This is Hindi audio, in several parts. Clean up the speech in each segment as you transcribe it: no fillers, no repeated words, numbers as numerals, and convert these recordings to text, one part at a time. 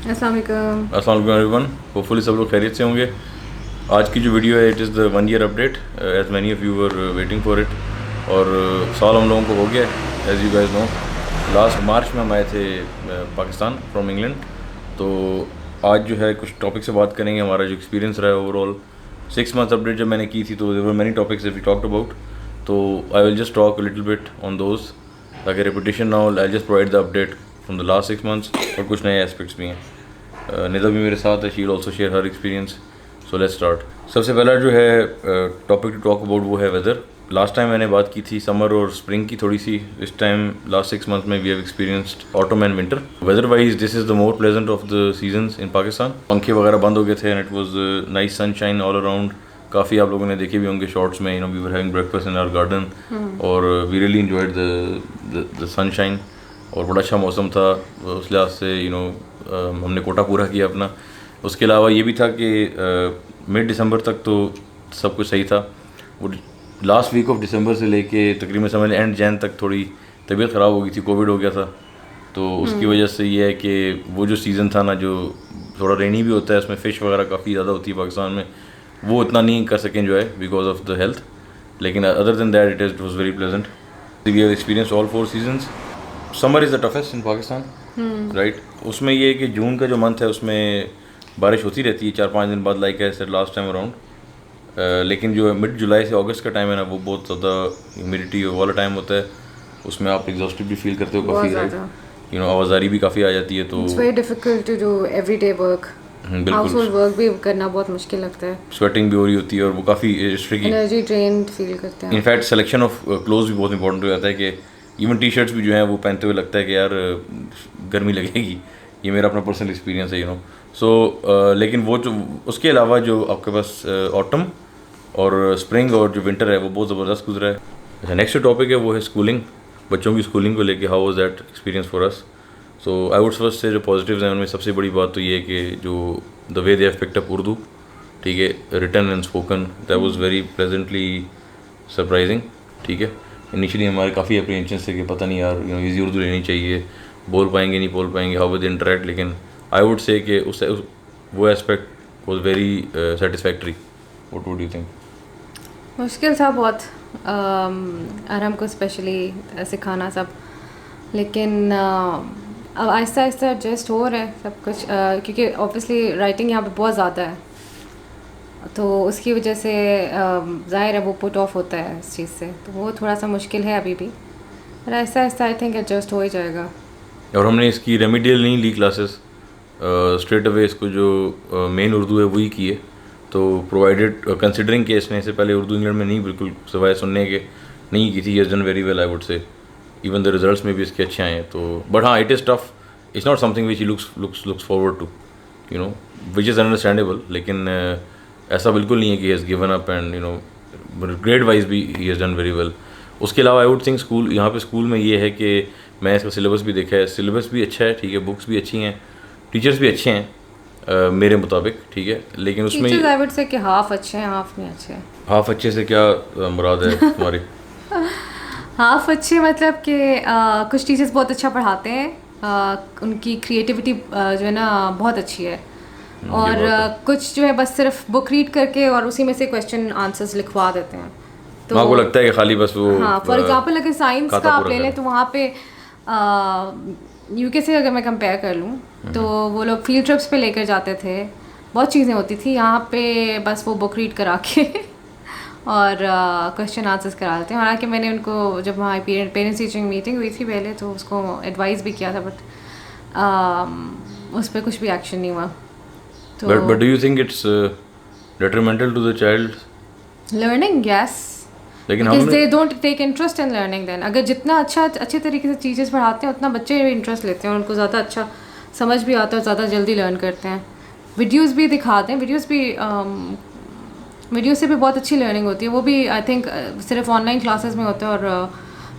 अस्सलाम वालेकुम। अस्सलाम वालेकुम एवरीवन। होपफुली सब लोग खैरियत से होंगे। आज की जो वीडियो है it is the 1 year update as many of you were waiting for it. और साल हम लोगों को हो गया as you guys know. Last March में हम आए थे पाकिस्तान फ्रॉम इंग्लैंड। तो आज जो है कुछ टॉपिक से बात करेंगे, हमारा जो एक्सपीरियंस रहा है ओवरऑल। 6 मंथ अपडेट जब मैंने की थी तो there were many topics we talked about, तो I will just talk little bit on those ताकि रेपिटेशन ना हो। I just provide the update from the last 6 months और कुछ नए एस्पेक्ट्स भी हैं। निदा भी मेरे साथ है, she will also share her experience. So let's start. सबसे पहला जो है टॉपिक टू टॉक अबाउट वो है वेदर। लास्ट टाइम मैंने बात की थी समर और स्प्रिंग की थोड़ी सी। इस टाइम लास्ट 6 मंथ में we have experienced autumn and winter. Weather wise this is the more pleasant of the seasons in Pakistan. पंखे वगैरह बंद हो गए थे and it was nice sunshine all around. काफ़ी आप लोगों ने देखे भी होंगे शॉर्ट्स में, we were having breakfast in our garden और we really enjoyed the sunshine और बड़ा अच्छा मौसम था। उस लिहाज से हमने कोटा पूरा किया अपना। उसके अलावा ये भी था कि मिड दिसंबर तक तो सब कुछ सही था। वो लास्ट वीक ऑफ दिसंबर से लेके तकरीबन समझ लें एंड जैन तक थोड़ी तबीयत ख़राब हो गई थी, कोविड हो गया था। तो उसकी वजह से ये है कि वो जो सीज़न था ना, जो थोड़ा रेनी भी होता है, उसमें फ़िश वगैरह काफ़ी ज़्यादा होती है पाकिस्तान में, वो उतना नहीं कर सकें जो है बिकॉज ऑफ द हेल्थ। लेकिन other than that it was very pleasant. We have experience all 4 seasons. Summer is the toughest in Pakistan, right. उसमें ये है कि जून का जो मंथ है उसमें बारिश होती रहती है 4-5 दिन बाद, like I said last time around. लेकिन जो मिड जुलाई से अगस्त का टाइम है ना, वो बहुत ज़्यादा ह्यूमिडिटी वाला टाइम होता है। उसमें आप एग्जॉस्टिव भी फील करते हो काफ़ी, राइट। आवाज़ारी भी काफ़ी आ जाती है। तो it's very difficult to do everyday work. बिल्कुल हाउसहोल्ड वर्क भी करना बहुत मुश्किल लगता है। स्वेटिंग भी हो रही होती है और वो काफ़ी ट्रिकी। एनर्जी ड्रेन्ड फील करते हैं। इनफैक्ट सिलेक्शन ऑफ क्लोथ्स भी बहुत इंपॉर्टेंट हो जाता है कि इवन टी शर्ट्स भी जो हैं वो पहनते हुए लगता है कि यार गर्मी लगेगी। ये मेरा अपना पर्सनल एक्सपीरियंस है। सो लेकिन वो जो उसके अलावा जो आपके पास ऑटम और स्प्रिंग और जो विंटर है वो बहुत ज़बरदस्त गुजरा है। अच्छा, नेक्स्ट टॉपिक है वो है स्कूलिंग। बच्चों की स्कूलिंग को लेके how was that experience for us. So I would first से जो पॉजिटिव्स हैं उनमें सबसे बड़ी बात तो ये है कि जो the way they have picked up Urdu, ठीक है, written and spoken, that was very pleasantly surprising. ठीक है, इनिशियली हमारे काफ़ी अप्रीहेंशन थे कि पता नहीं यार ईजी उर्दू लेनी चाहिए, बोल पाएंगे नहीं बोल पाएंगे, हाउ विद इंटरेक्ट। लेकिन आई वुड से कि वो aspect was very satisfactory. What would you think? मुश्किल था बहुत आराम को स्पेशली सिखाना सब, लेकिन अब आहिस्ता आहिस्ता एडजस्ट हो रहा है सब कुछ, क्योंकि ऑब्वियसली राइटिंग यहाँ पे बहुत ज़्यादा है, तो उसकी वजह से ज़ाहिर है वो पुट ऑफ होता है इस चीज़ से, तो वो थोड़ा सा मुश्किल है अभी भी, पर Aahista Aahista I think adjust हो ही जाएगा। और हमने इसकी रेमिडियल नहीं ली क्लासेस, स्ट्रेट अवे इसको जो मेन उर्दू है वही की है। तो प्रोवाइडेड कंसिडरिंग के इसने इससे पहले उर्दू इंग्लैंड में नहीं, बिल्कुल सिवाय सुनने के नहीं की थी। Done very well I would say. Even the results में भी इसके अच्छे आए हैं। तो बट हाँ, it is tough. It's not something which he looks forward to, which is understandable. लेकिन ऐसा बिल्कुल नहीं है कि has given up and grade wise भी he has done very well. उसके अलावा आई वुड थिंक स्कूल, यहाँ पे स्कूल में ये है कि मैं इसका सिलेबस भी देखा है, सिलेबस भी अच्छा है, ठीक है, बुक्स भी अच्छी हैं, टीचर्स भी अच्छे हैं मेरे मुताबिक, ठीक है। लेकिन उसमें आई वुड से कि हाफ अच्छे हैं हाफ नहीं अच्छे। हाफ अच्छे से क्या मुराद है तुम्हारी? हाफ अच्छे मतलब कि कुछ टीचर्स बहुत अच्छा पढ़ाते हैं, उनकी क्रिएटिविटी जो है ना बहुत अच्छी है, और कुछ जो है बस सिर्फ बुक रीड करके और उसी में से क्वेश्चन आंसर्स लिखवा देते हैं। तो आपको लगता है कि खाली बस वो, हाँ, फॉर एग्जांपल अगर साइंस का आप ले लें तो वहाँ पे यूके से अगर मैं कंपेयर कर लूँ तो वो लोग फील्ड ट्रिप्स पे लेकर जाते थे, बहुत चीज़ें होती थी। यहाँ पे बस वो बुक रीड करा के और क्वेश्चन आंसर्स करा देते हैं। हालांकि मैंने उनको जब वहाँ पेरेंट्स टीचिंग मीटिंग हुई थी पहले तो उसको एडवाइस भी किया था, बट उस पर कुछ भी एक्शन नहीं हुआ। तो but do you think it's detrimental to the child learning? Yes, लेकिन because they don't take interest in learning then। अगर जितना अच्छे तरीके से चीज़ें पढ़ाते हैं उतना बच्चे इंटरेस्ट लेते हैं और उनको ज़्यादा अच्छा समझ भी आता है और ज़्यादा जल्दी लर्न करते हैं। वीडियोस भी दिखाते हैं, वीडियो से भी बहुत अच्छी लर्निंग होती है। वो भी आई थिंक सिर्फ ऑनलाइन क्लासेस में होता है, और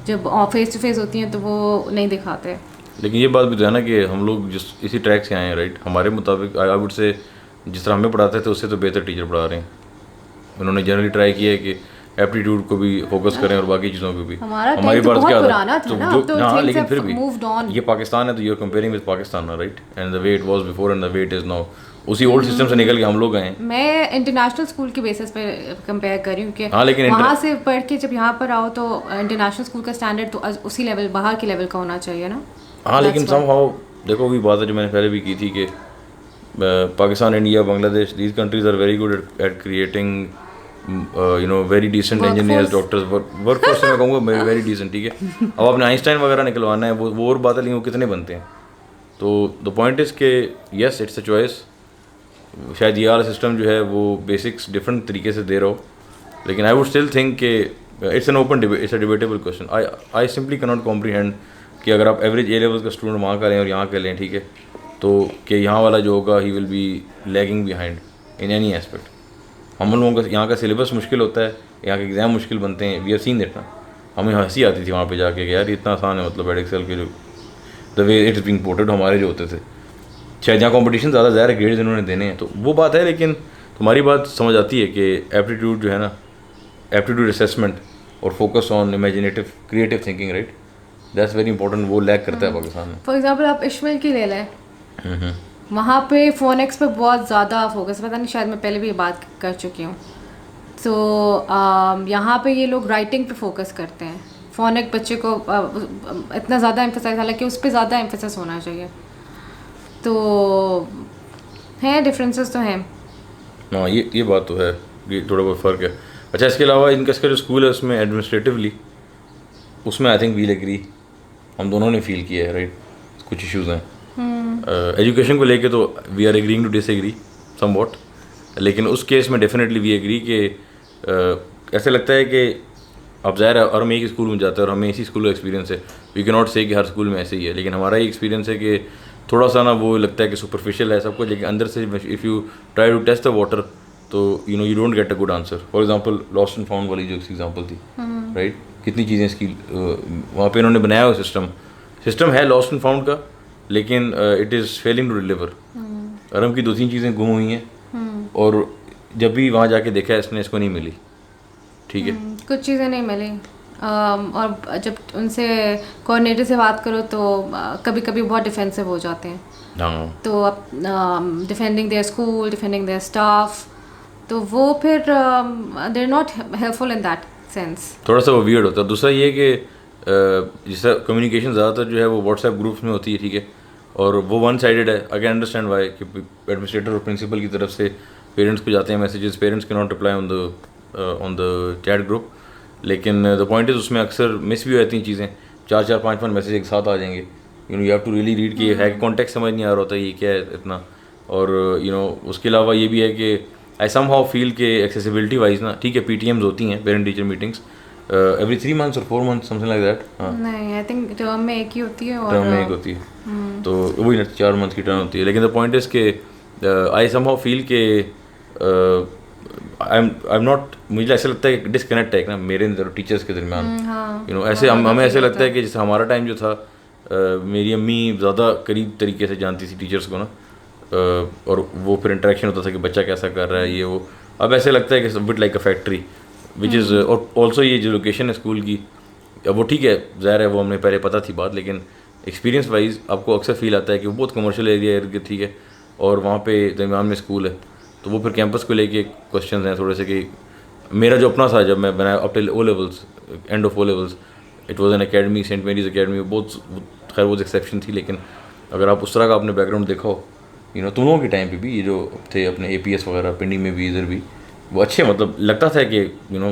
जब फेस टू फेस होती हैं तो वो नहीं दिखाते। लेकिन ये बात भी तो है ना कि हम लोग जिस इसी ट्रैक से आए हैं, राइट। हमारे मुताबिक आई वुड से जिस तरह हमें पढ़ाते थे उससे तो बेहतर टीचर पढ़ा रहे हैं। उन्होंने जनरली ट्राई किया है कि एप्टीट्यूड को भी फोकस करें और बाकी चीज़ों पे भी। हमारा हमारी time तो बात बहुत क्या पुराना था ना, अब तो हाँ, things लेकिन have फिर भी moved on. ये पाकिस्तान है तो you are comparing with Pakistan ना, right, and the way it was before and the way it is now. उसी ओल्ड सिस्टम से निकल के हम लोग गए हैं। मैं इंटरनेशनल स्कूल के बेसिस पे कंपेयर कर रही हूँ कि हाँ, लेकिन वहाँ से पढ़ के जब यहाँ पर आओ तो इंटरनेशनल स्कूल का स्टैंडर्ड तो उसी लेवल, बाहर के लेवल का होना चाहिए ना। हाँ, लेकिन समहाउ देखो वही बात है जो मैंने पहले भी की थी कि Pakistan, India, Bangladesh, these countries are very good at creating very decent engineers, doctors, workforce मैं कहूँगा वेरी डिसेंट, ठीक है। अब आपने आइंस्टाइन वगैरह निकलवाना है वो और बात है, लेकिन वो कितने बनते हैं। तो द पॉइंट इज़ के येस इट्स अ चॉइस। शायद ये वाला सिस्टम जो है वो बेसिक्स डिफरेंट तरीके से दे रहा हो, लेकिन आई वुड स्टिल थिंक कि it's an open debate, it's a debatable question. I simply can not comprehend कि अगर आप एवरेज ए लेवल का स्टूडेंट वहाँ का लें और यहाँ का लें, ठीक है, तो कि यहाँ वाला जो होगा he will be lagging behind in any aspect. हम लोगों का यहाँ का सिलेबस मुश्किल होता है, यहाँ के एग्ज़ाम मुश्किल बनते हैं, वी हैव सीन दैट ना। हमें हंसी आती थी वहाँ पे जाके कि यार इतना आसान है, मतलब एडएक्सेल के जो the way it is being ported हमारे जो होते थे, शायद यहाँ कंपटीशन ज़्यादा ज़्यादा ग्रेड्स इन्होंने देने हैं, तो वो बात है। लेकिन तुम्हारी बात समझ आती है कि एप्टीट्यूड जो है ना, एप्टीट्यूड असेसमेंट और focus on imaginative creative thinking, right, that's very important, वो लैक करता है पाकिस्तान में। फॉर एग्जांपल आप इश्माइल की ले लें, वहाँ पे फोनेक्स पे बहुत ज़्यादा फोकस, पता नहीं शायद मैं पहले भी ये बात कर चुकी हूँ। तो यहाँ पे ये लोग राइटिंग पे फोकस करते हैं, फोनेक बच्चे को इतना ज़्यादा एम्फेसाइज, हालांकि उस पर ज़्यादा एम्फेसाइज होना चाहिए। तो हैं डिफरेंसेस तो हैं। हाँ, ये बात तो है, ये थोड़ा बहुत फ़र्क है। अच्छा, इसके अलावा इसका जो स्कूल है उसमें एडमिनिस्ट्रेटिवली, उसमें आई थिंक वील एग्री, हम दोनों ने फील किया है, राइट, कुछ इश्यूज़ हैं एजुकेशन को लेके, तो we are agreeing to disagree somewhat, लेकिन उस केस में डेफिनेटली वी एग्री कि ऐसे लगता है कि अब ज़ाहिर है और हम एक ही स्कूल में जाते हैं और हमें इसी स्कूल का एक्सपीरियंस है, वी कैन नॉट से कि हर स्कूल में ऐसे ही है, लेकिन हमारा ये एक्सपीरियंस है कि थोड़ा सा ना वो लगता है कि सुपरफिशियल है सब कुछ, लेकिन अंदर से if you try to test the water तो you don't get a good answer. For example lost and found वाली जो एग्जांपल थी, राइट, कितनी चीज़ें इसकी वहाँ पे इन्होंने बनाया हुआ सिस्टम है लॉस्ट एंड फाउंड का, लेकिन it is failing to deliver. Um की 2-3 चीज़ें गुम हुई हैं और जब भी वहाँ जाके देखा इसने इसको नहीं मिली, ठीक है, कुछ चीज़ें नहीं मिली। और जब उनसे कोऑर्डिनेटर से बात करो तो कभी कभी बहुत डिफेंसिव हो जाते हैं। हाँ, तो अब defending their school, defending their staff, तो वो फिर they are not helpful in that sense, थोड़ा सा वो वियर्ड होता है। दूसरा ये कि जैसा कम्युनिकेशन ज़्यादातर जो है वो व्हाट्सएप ग्रुप्स में होती है, ठीक है, और वो वन साइडेड है। आई कैन अंडरस्टैंड वाई कि एडमिनिस्ट्रेटर और प्रिंसिपल की तरफ से पेरेंट्स को जाते हैं मैसेजेस, पेरेंट्स के not reply on the chat group, लेकिन द पॉइंट इज़ उसमें अक्सर मिस भी हो जाती हैं चीज़ें, 4-4, 5-5 मैसेज एक साथ आ जाएंगे, you have to really read कि है कि कॉन्टेक्स्ट समझ नहीं आ रहा होता ये क्या है इतना। और उसके अलावा ये भी है कि आई सम हाउ फील के एक्सेसिबिलिटी वाइज ना, ठीक है, PTMs होती हैं, parent teacher meetings, every 3 months और 4 months समथिंग लाइक दैट। हाँ, नहीं, आई थिंक टर्म में एक ही होती है, और टर्म में एक होती है, तो वही 4 months की टर्म होती है। लेकिन द पॉइंट इज़ के आई सम हाउ फील के आई एम नॉट, मुझे ऐसा लगता है कि डिसकनेक्ट है ना मेरे अंदर टीचर्स के दरमियान। ऐसे हमें ऐसे लगता है कि जैसे हमारा टाइम जो था, मेरी अम्मी ज़्यादा करीब तरीके से जानती थी टीचर्स को ना, और वो फिर इंटरेक्शन होता था कि बच्चा कैसा कर रहा है ये वो। अब ऐसे लगता है कि bit like a factory which is, और ऑल्सो ये जो लोकेशन है स्कूल की, अब वो ठीक है, ज़ाहिर है वो हमें पहले पता थी बात, लेकिन एक्सपीरियंस वाइज आपको अक्सर फील आता है कि वो बहुत कमर्शियल एरिया है, ठीक है, और वहाँ पे दरमियान में स्कूल है, तो वो फिर कैंपस को लेके क्वेश्चन हैं थोड़े से कि मेरा जो अपना था जब मैं बनाया up till O levels, end of O levels, it was an academy, Saint Mary's academy, बहुत खैर वो एक्सेप्शन थी, लेकिन अगर आप उस तरह का आपने बैकग्राउंड देखा हो, तुम लोगों के टाइम पे भी ये जो थे अपने APS वगैरह पिंडी में भी, इधर भी वो अच्छे, मतलब लगता था कि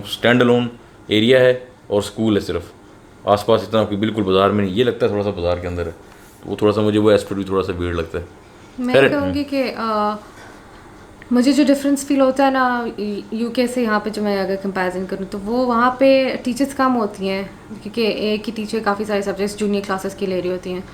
स्टैंड अलोन एरिया है और स्कूल है सिर्फ, आसपास इतना कोई बिल्कुल बाजार में नहीं, ये लगता है थोड़ा सा बाजार के अंदर है, तो वो थोड़ा सा मुझे वो एस्पेक्ट भी थोड़ा सा वियर्ड लगता है। मैं कहूँगी कि मुझे जो डिफरेंस फील होता है ना UK से यहाँ पे, जो मैं अगर कंपैरिजन करूँ तो वो वहाँ पे टीचर्स कम होती हैं, क्योंकि एक ही टीचर काफ़ी सारे सब्जेक्ट्स जूनियर क्लासेस की ले रही होती हैं,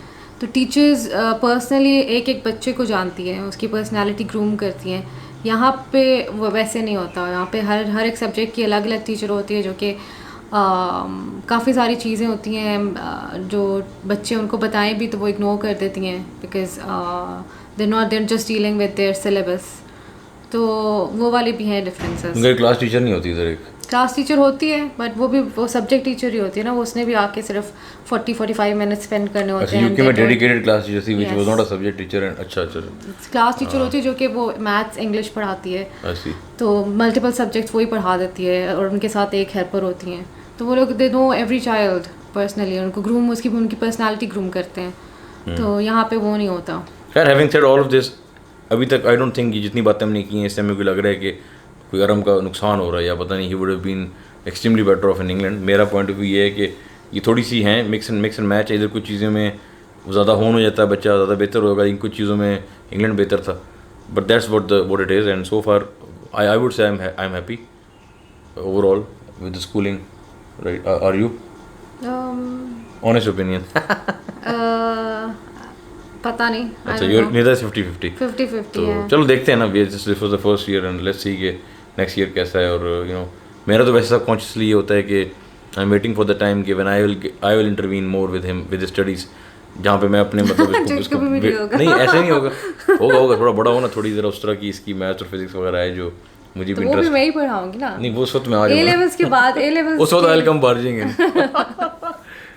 तो टीचर्स पर्सनली एक एक बच्चे को जानती हैं, उसकी पर्सनालिटी ग्रूम करती हैं। यहाँ पे वो वैसे नहीं होता, यहाँ पे हर एक सब्जेक्ट की अलग अलग टीचर होती है, जो कि काफ़ी सारी चीज़ें होती हैं जो बच्चे उनको बताएं भी तो वो इग्नोर कर देती हैं, because there just dealing with their syllabus, तो वो वाले भी हैं डिफरेंसेस। उनका क्लास टीचर नहीं होती इधर, एक क्लास टीचर होती है बट वो सब्जेक्ट टीचर ही होती है ना, वो उसने भी आके सिर्फ 40-45 मिनट स्पेंड करने होते हैं। यूके में डेडिकेटेड क्लास टीचर थी which was not a subject teacher and अच्छा क्लास टीचर होती है जो कि वो मैथ्स इंग्लिश पढ़ाती है, आई सी। तो मल्टीपल सब्जेक्ट्स वही पढ़ा देती है और उनके साथ एक हेल्पर होती हैं, तो वो लोग they know every child personally, उनको ग्रूम उनकी पर्सनैलिटी ग्रूम करते हैं। तो यहाँ पे वो नहीं होता। खैर having said all of this, अभी तक आई डोंट थिंक जितनी बातें हमने की हैं इससे हमें कोई लग रहा है कि कोई अरम का नुकसान हो रहा है या पता नहीं, he would have been extremely better off in England. मेरा पॉइंट ऑफ व्यू ये है कि ये थोड़ी सी हैं मिक्स एंड मैच है। इधर कुछ चीज़ों में ज़्यादा होन हो जाता है, बच्चा ज़्यादा बेहतर होगा, इन कुछ चीज़ों में इंग्लैंड बेहतर था, but that's what it is and so far I would say I am happy overall with the schooling, right? Are you? Honest opinion? पता नहीं। अच्छा, neither is 50-50. 50-50 तो है। चलो देखते हैं ना, this was the first year and let's see कि नेक्स्ट ईयर कैसा है। और यू नो मेरा तो वैसे सब कॉन्शियसली ये होता है कि I am waiting for the time कि when I will intervene more with him with studies, जहाँ पे मैं अपने मतलब इसको नहीं ऐसे नहीं होगा होगा थोड़ा बड़ा हो ना, थोड़ी ज़रा उस तरह की इसकी मैथ्स और फिजिक्स वगैरह है जो मुझे भी वो भी इंटरेस्ट। मैं ही पढ़ाऊंगी ना। नहीं वो उस वक्त मैं आ ए लेवल्स के बाद, ए लेवल्स उस वक्त आई विल कम बार्जिंग इन